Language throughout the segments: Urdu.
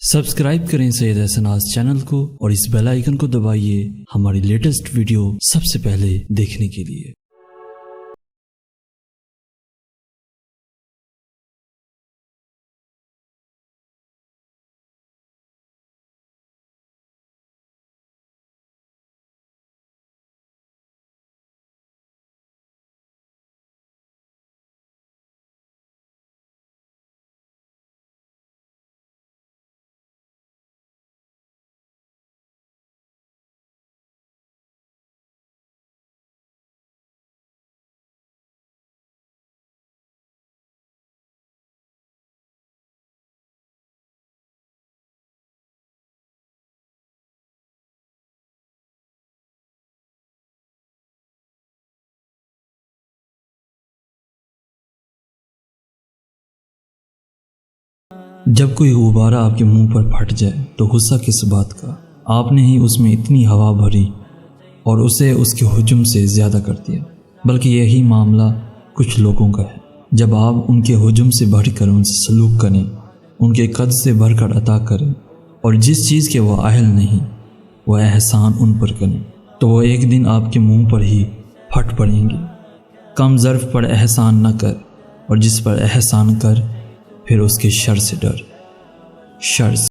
سبسکرائب کریں سید احسان چینل کو اور اس بیل آئیکن کو دبائیے ہماری لیٹسٹ ویڈیو سب سے پہلے دیکھنے کے لیے۔ جب کوئی غبارہ آپ کے منہ پر پھٹ جائے تو غصہ کس بات کا؟ آپ نے ہی اس میں اتنی ہوا بھری اور اسے اس کے ہجوم سے زیادہ کر دیا۔ بلکہ یہی معاملہ کچھ لوگوں کا ہے۔ جب آپ ان کے ہجوم سے بڑھ کر ان سے سلوک کریں، ان کے قد سے بڑھ کر عطا کریں اور جس چیز کے وہ اہل نہیں وہ احسان ان پر کریں، تو وہ ایک دن آپ کے منہ پر ہی پھٹ پڑیں گے۔ کم ظرف پر احسان نہ کر، اور جس پر احسان کر پھر اس کے شر سے ڈر۔ شر سے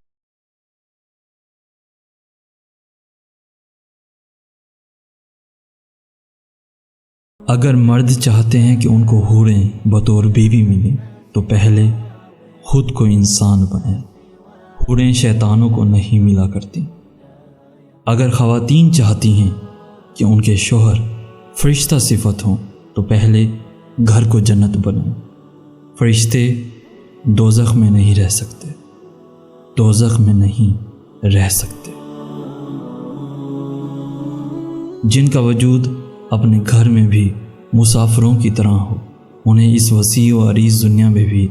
اگر مرد چاہتے ہیں کہ ان کو حوریں بطور بیوی ملیں تو پہلے خود کو انسان بنائیں۔ حوریں شیطانوں کو نہیں ملا کرتی۔ اگر خواتین چاہتی ہیں کہ ان کے شوہر فرشتہ صفت ہوں تو پہلے گھر کو جنت بنائیں۔ فرشتے دوزخ میں نہیں رہ سکتے، دوزخ میں نہیں رہ سکتے۔ جن کا وجود اپنے گھر میں بھی مسافروں کی طرح ہو، انہیں اس وسیع و عریض دنیا میں بھی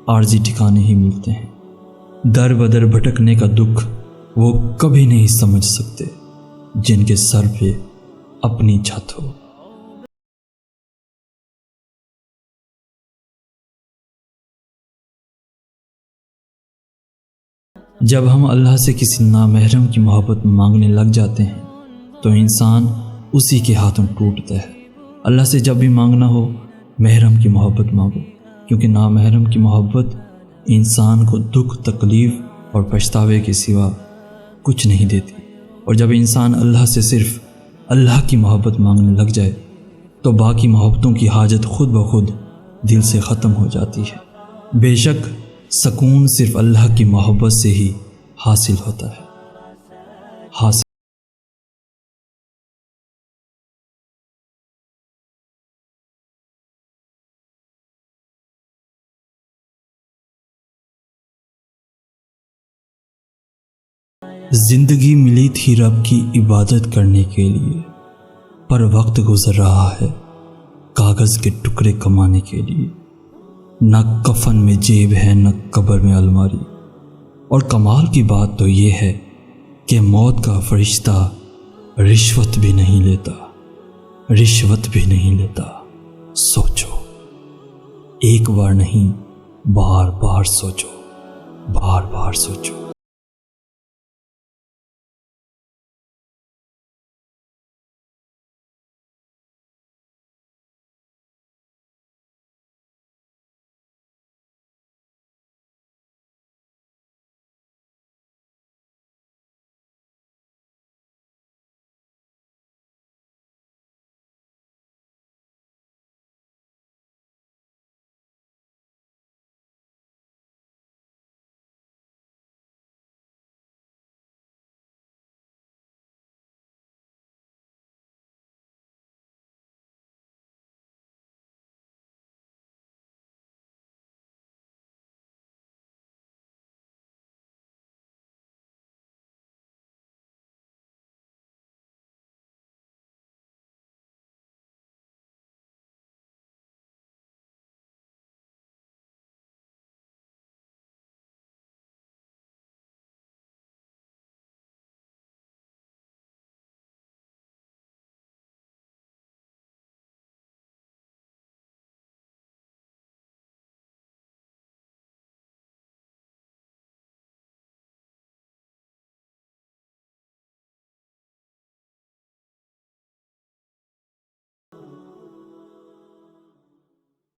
عارضی ٹھکانے ہی ملتے ہیں۔ در بدر بھٹکنے کا دکھ وہ کبھی نہیں سمجھ سکتے جن کے سر پہ اپنی چھت ہو۔ جب ہم اللہ سے کسی نامحرم کی محبت مانگنے لگ جاتے ہیں تو انسان اسی کے ہاتھوں ٹوٹتا ہے۔ اللہ سے جب بھی مانگنا ہو محرم کی محبت مانگو، کیونکہ نامحرم کی محبت انسان کو دکھ، تکلیف اور پچھتاوے کے سوا کچھ نہیں دیتی۔ اور جب انسان اللہ سے صرف اللہ کی محبت مانگنے لگ جائے تو باقی محبتوں کی حاجت خود بخود دل سے ختم ہو جاتی ہے۔ بے شک سکون صرف اللہ کی محبت سے ہی حاصل ہوتا ہے۔ زندگی ملی تھی رب کی عبادت کرنے کے لیے، پر وقت گزر رہا ہے کاغذ کے ٹکڑے کمانے کے لیے۔ نہ کفن میں جیب ہے، نہ قبر میں الماری، اور کمال کی بات تو یہ ہے کہ موت کا فرشتہ رشوت بھی نہیں لیتا، رشوت بھی نہیں لیتا۔ سوچو، ایک بار نہیں، بار بار سوچو، بار بار سوچو۔